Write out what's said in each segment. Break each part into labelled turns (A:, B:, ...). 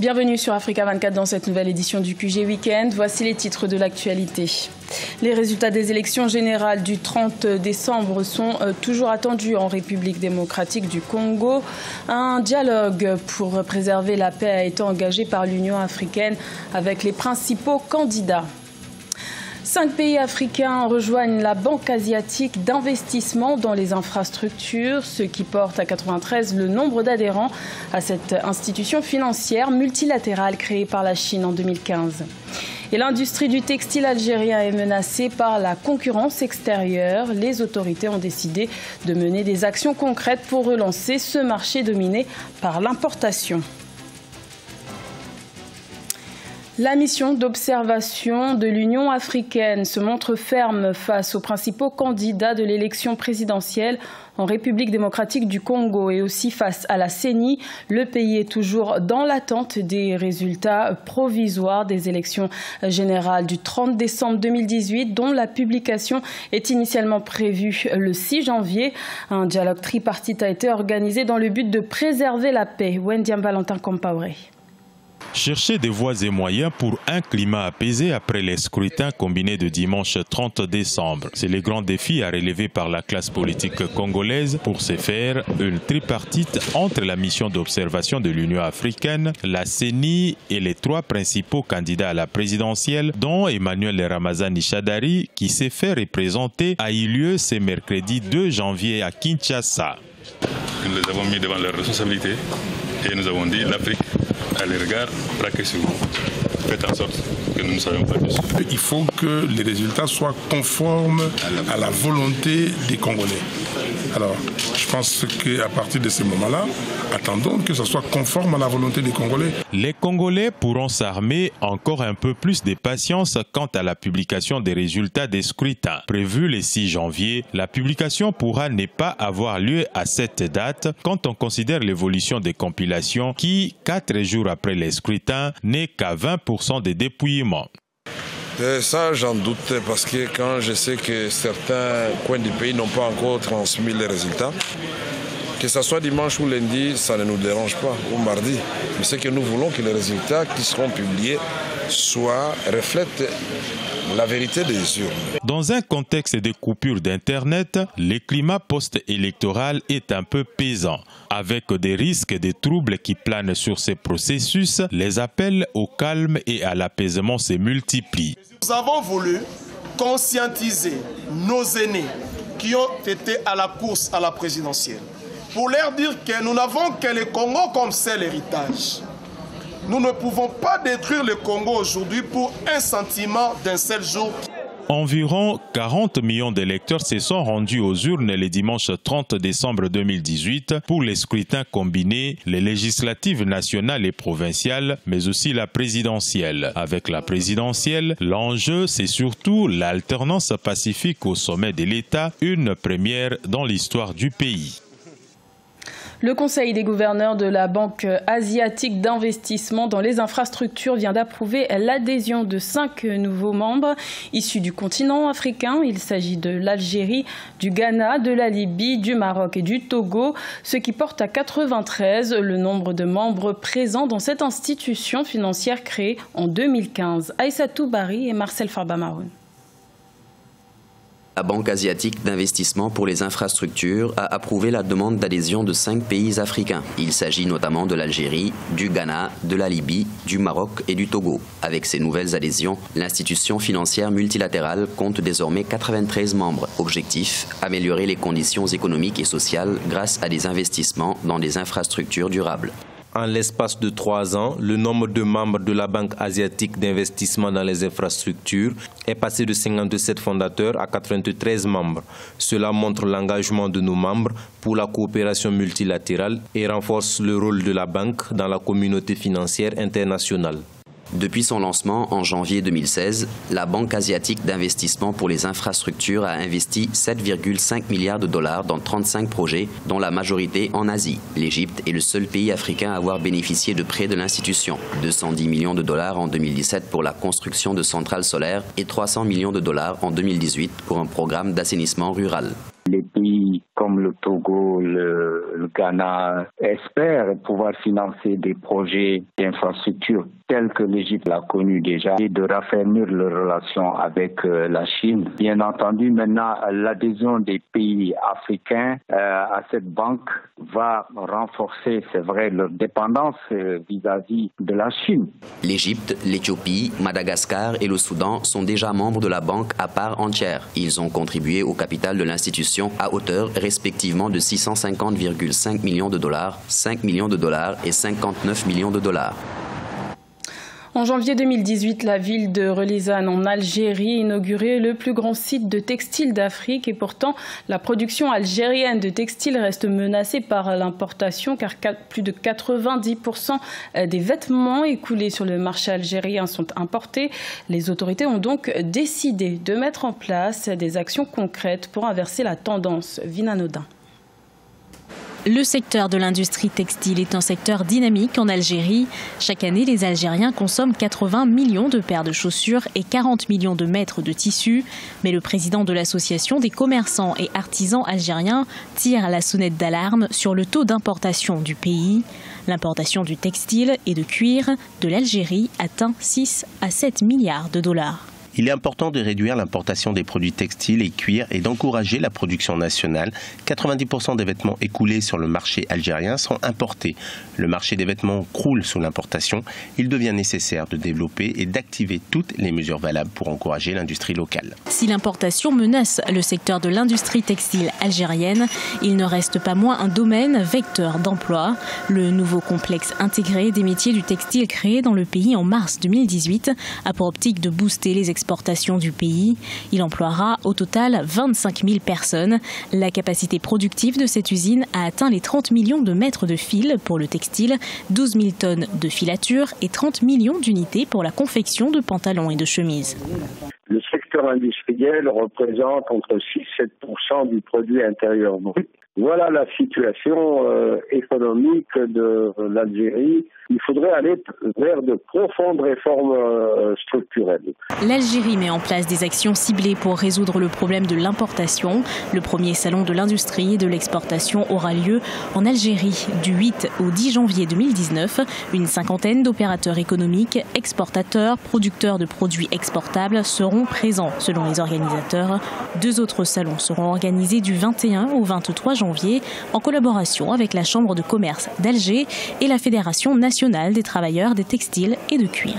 A: Bienvenue sur Africa 24 dans cette nouvelle édition du QG Weekend. Voici les titres de l'actualité. Les résultats des élections générales du 30 décembre sont toujours attendus en République démocratique du Congo. Un dialogue pour préserver la paix a été engagé par l'Union africaine avec les principaux candidats. 5 pays africains rejoignent la Banque asiatique d'investissement dans les infrastructures, ce qui porte à 93 le nombre d'adhérents à cette institution financière multilatérale créée par la Chine en 2015. Et l'industrie du textile algérien est menacée par la concurrence extérieure. Les autorités ont décidé de mener des actions concrètes pour relancer ce marché dominé par l'importation. La mission d'observation de l'Union africaine se montre ferme face aux principaux candidats de l'élection présidentielle en République démocratique du Congo et aussi face à la CENI. Le pays est toujours dans l'attente des résultats provisoires des élections générales du 30 décembre 2018, dont la publication est initialement prévue le 6 janvier. Un dialogue tripartite a été organisé dans le but de préserver la paix. Wendiam Valentin Compaoré.
B: Chercher des voies et moyens pour un climat apaisé après les scrutins combinés de dimanche 30 décembre. C'est le grand défi à relever par la classe politique congolaise. Pour ce faire, une tripartite entre la mission d'observation de l'Union africaine, la CENI et les 3 principaux candidats à la présidentielle, dont Emmanuel Ramazani Shadari, qui s'est fait représenter, a eu lieu ce mercredi 2 janvier à Kinshasa.
C: Nous les avons mis devant leurs responsabilités et nous avons dit l'Afrique à les regards braqués sur vous. Faites en sorte que nous ne soyons pas dessus.
D: Il faut que les résultats soient conformes à la volonté des Congolais. Alors, je pense qu'à partir de ce moment-là, attendons que ce soit conforme à la volonté des Congolais.
B: Les Congolais pourront s'armer encore un peu plus de patience quant à la publication des résultats des scrutins. Prévu le 6 janvier, la publication pourra ne pas avoir lieu à cette date quand on considère l'évolution des compilations qui, 4 jours après les scrutins, n'est qu'à 20% de dépouillement.
E: Ça, j'en doute parce que quand je sais que certains coins du pays n'ont pas encore transmis les résultats, que ce soit dimanche ou lundi, ça ne nous dérange pas, ou mardi. Mais c'est que nous voulons que les résultats qui seront publiés reflètent la vérité des urnes.
B: Dans un contexte de coupure d'Internet, le climat post-électoral est un peu pesant. Avec des risques de troubles qui planent sur ces processus, les appels au calme et à l'apaisement se multiplient.
F: Nous avons voulu conscientiser nos aînés qui ont été à la course à la présidentielle pour leur dire que nous n'avons que le Congo comme seul héritage. Nous ne pouvons pas détruire le Congo aujourd'hui pour un sentiment d'un seul jour.
B: Environ 40 millions d'électeurs se sont rendus aux urnes le dimanche 30 décembre 2018 pour les scrutins combinés, les législatives nationales et provinciales, mais aussi la présidentielle. Avec la présidentielle, l'enjeu, c'est surtout l'alternance pacifique au sommet de l'État, une première dans l'histoire du pays.
A: Le Conseil des gouverneurs de la Banque asiatique d'investissement dans les infrastructures vient d'approuver l'adhésion de 5 nouveaux membres issus du continent africain. Il s'agit de l'Algérie, du Ghana, de la Libye, du Maroc et du Togo, ce qui porte à 93 le nombre de membres présents dans cette institution financière créée en 2015. Aïssatou Bari et Marcel Farbamaroun.
G: La Banque asiatique d'investissement pour les infrastructures a approuvé la demande d'adhésion de 5 pays africains. Il s'agit notamment de l'Algérie, du Ghana, de la Libye, du Maroc et du Togo. Avec ces nouvelles adhésions, l'institution financière multilatérale compte désormais 93 membres. Objectif, améliorer les conditions économiques et sociales grâce à des investissements dans des infrastructures durables.
H: En l'espace de 3 ans, le nombre de membres de la Banque asiatique d'investissement dans les infrastructures est passé de 57 fondateurs à 93 membres. Cela montre l'engagement de nos membres pour la coopération multilatérale et renforce le rôle de la banque dans la communauté financière internationale.
G: Depuis son lancement en janvier 2016, la Banque asiatique d'investissement pour les infrastructures a investi 7,5 milliards de dollars dans 35 projets, dont la majorité en Asie. L'Égypte est le seul pays africain à avoir bénéficié de prêts de l'institution. 210 millions de dollars en 2017 pour la construction de centrales solaires et 300 millions de dollars en 2018 pour un programme d'assainissement rural.
I: Les pays comme le Togo, le Ghana espère pouvoir financer des projets d'infrastructure tels que l'Égypte l'a connu déjà et de raffermir leurs relations avec la Chine. Bien entendu, maintenant, l'adhésion des pays africains à cette banque va renforcer, c'est vrai, leur dépendance vis-à-vis de la Chine.
G: L'Égypte, l'Éthiopie, Madagascar et le Soudan sont déjà membres de la banque à part entière. Ils ont contribué au capital de l'institution à hauteur respectivement de 650,5 millions de dollars, 5 millions de dollars et 59 millions de dollars.
A: En janvier 2018, la ville de Relizane en Algérie a inauguré le plus grand site de textile d'Afrique et pourtant la production algérienne de textiles reste menacée par l'importation car plus de 90% des vêtements écoulés sur le marché algérien sont importés. Les autorités ont donc décidé de mettre en place des actions concrètes pour inverser la tendance. Vina Nodin.
J: Le secteur de l'industrie textile est un secteur dynamique en Algérie. Chaque année, les Algériens consomment 80 millions de paires de chaussures et 40 millions de mètres de tissu. Mais le président de l'association des commerçants et artisans algériens tire la sonnette d'alarme sur le taux d'importation du pays. L'importation du textile et de cuir de l'Algérie atteint 6 à 7 milliards de dollars.
K: Il est important de réduire l'importation des produits textiles et cuir et d'encourager la production nationale. 90% des vêtements écoulés sur le marché algérien sont importés. Le marché des vêtements croule sous l'importation. Il devient nécessaire de développer et d'activer toutes les mesures valables pour encourager l'industrie locale.
J: Si l'importation menace le secteur de l'industrie textile algérienne, il ne reste pas moins un domaine vecteur d'emploi. Le nouveau complexe intégré des métiers du textile créé dans le pays en mars 2018 a pour optique de booster les exportations du pays. Il emploiera au total 25 000 personnes. La capacité productive de cette usine a atteint les 30 millions de mètres de fil pour le textile, 12 000 tonnes de filature et 30 millions d'unités pour la confection de pantalons et de chemises.
I: Le secteur industriel représente entre 6 et 7% du produit intérieur brut. Voilà la situation économique de l'Algérie. Il faudrait aller vers de profondes réformes structurelles.
J: L'Algérie met en place des actions ciblées pour résoudre le problème de l'importation. Le premier salon de l'industrie et de l'exportation aura lieu en Algérie du 8 au 10 janvier 2019. Une cinquantaine d'opérateurs économiques, exportateurs, producteurs de produits exportables seront présents selon les organisateurs. 2 autres salons seront organisés du 21 au 23 janvier en collaboration avec la Chambre de commerce d'Alger et la Fédération nationale des travailleurs des textiles et de cuir.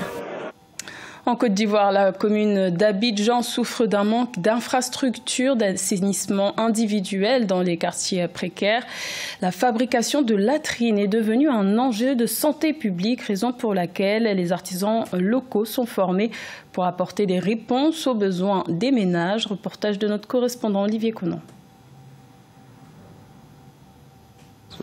A: En Côte d'Ivoire, la commune d'Abidjan souffre d'un manque d'infrastructures d'assainissement individuel dans les quartiers précaires. La fabrication de latrines est devenue un enjeu de santé publique, raison pour laquelle les artisans locaux sont formés pour apporter des réponses aux besoins des ménages. Reportage de notre correspondant Olivier Conan.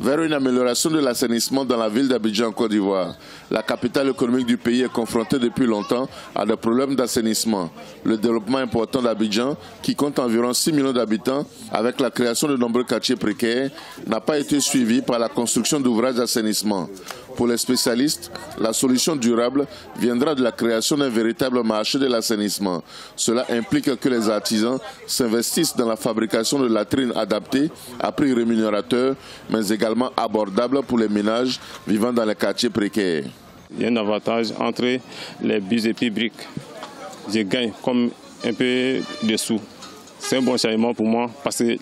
L: Vers une amélioration de l'assainissement dans la ville d'Abidjan en Côte d'Ivoire. La capitale économique du pays est confrontée depuis longtemps à des problèmes d'assainissement. Le développement important d'Abidjan, qui compte environ 6 millions d'habitants, avec la création de nombreux quartiers précaires, n'a pas été suivi par la construction d'ouvrages d'assainissement. Pour les spécialistes, la solution durable viendra de la création d'un véritable marché de l'assainissement. Cela implique que les artisans s'investissent dans la fabrication de latrines adaptées à prix rémunérateur, mais également abordables pour les ménages vivant dans les quartiers précaires.
M: Il y a un avantage entre les bus et puis briques. Je gagne comme un peu de sous. C'est un bon changement pour moi parce que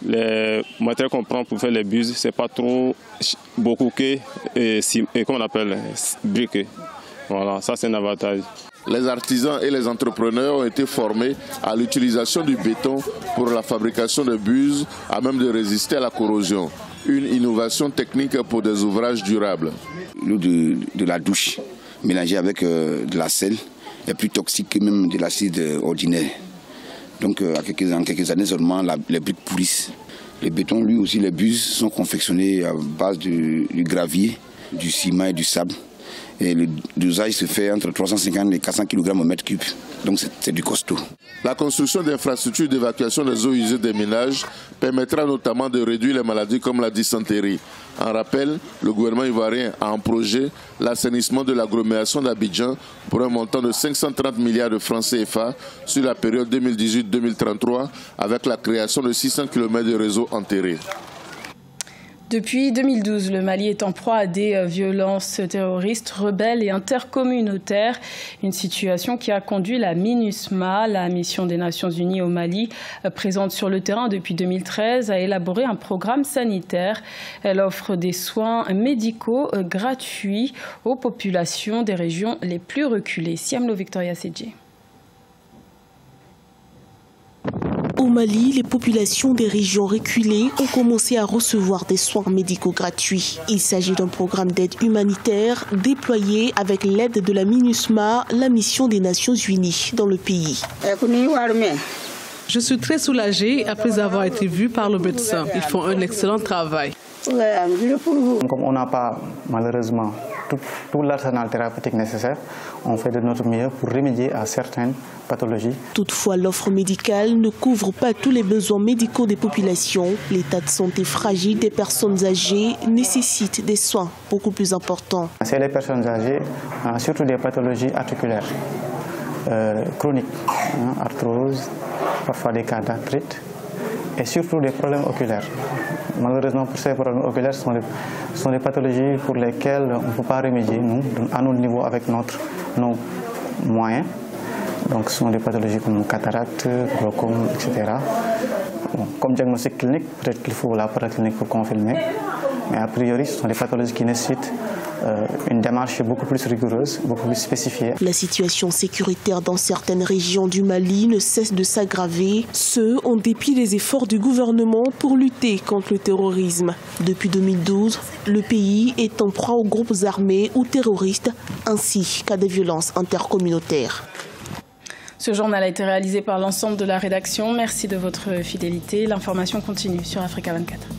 M: les matériaux qu'on prend pour faire les bus, c'est pas trop beaucoup que comment on appelle briques. Voilà, ça c'est un avantage.
L: Les artisans et les entrepreneurs ont été formés à l'utilisation du béton pour la fabrication de bus à même de résister à la corrosion. Une innovation technique pour des ouvrages durables.
N: L'eau de la douche mélangée avec de la sel est plus toxique que même de l'acide ordinaire. Donc en quelques années seulement, les briques pourrissent. Le béton, lui aussi, les bus sont confectionnés à base du gravier, du ciment et du sable. Et le dosage se fait entre 350 et 400 kg au mètre cube. Donc c'est du costaud.
L: La construction d'infrastructures d'évacuation des eaux usées des ménages permettra notamment de réduire les maladies comme la dysenterie. En rappel, le gouvernement ivoirien a en projet l'assainissement de l'agglomération d'Abidjan pour un montant de 530 milliards de francs CFA sur la période 2018-2033 avec la création de 600 km de réseaux enterrés.
A: Depuis 2012, le Mali est en proie à des violences terroristes, rebelles et intercommunautaires. Une situation qui a conduit la MINUSMA, la mission des Nations Unies au Mali, présente sur le terrain depuis 2013, à élaborer un programme sanitaire. Elle offre des soins médicaux gratuits aux populations des régions les plus reculées. Siamlo Victoria Sedje.
O: Au Mali, les populations des régions reculées ont commencé à recevoir des soins médicaux gratuits. Il s'agit d'un programme d'aide humanitaire déployé avec l'aide de la MINUSMA, la mission des Nations Unies dans le pays.
P: Je suis très soulagée après avoir été vue par le médecin. Ils font un excellent travail.
Q: Comme on n'a pas malheureusement tout l'arsenal thérapeutique nécessaire, on fait de notre mieux pour remédier à certaines pathologies.
O: Toutefois, l'offre médicale ne couvre pas tous les besoins médicaux des populations. L'état de santé fragile des personnes âgées nécessite des soins beaucoup plus importants.
Q: C'est les personnes âgées, surtout des pathologies articulaires chroniques, arthrose, parfois des cas d'arthrite et surtout des problèmes oculaires. Malheureusement, pour ces problèmes oculaires, ce sont des pathologies pour lesquelles on ne peut pas remédier, nous, à notre niveau, avec nos moyens. Donc, ce sont des pathologies comme cataracte, glaucome, etc. Bon, comme diagnostic clinique, peut-être qu'il faut la paraclinique pour confirmer. Mais a priori, ce sont des pathologies qui nécessitent une démarche beaucoup plus rigoureuse, beaucoup plus spécifiée.
O: La situation sécuritaire dans certaines régions du Mali ne cesse de s'aggraver, ce en dépit des efforts du gouvernement pour lutter contre le terrorisme. Depuis 2012, le pays est en proie aux groupes armés ou terroristes, ainsi qu'à des violences intercommunautaires.
A: Ce journal a été réalisé par l'ensemble de la rédaction. Merci de votre fidélité. L'information continue sur Africa 24.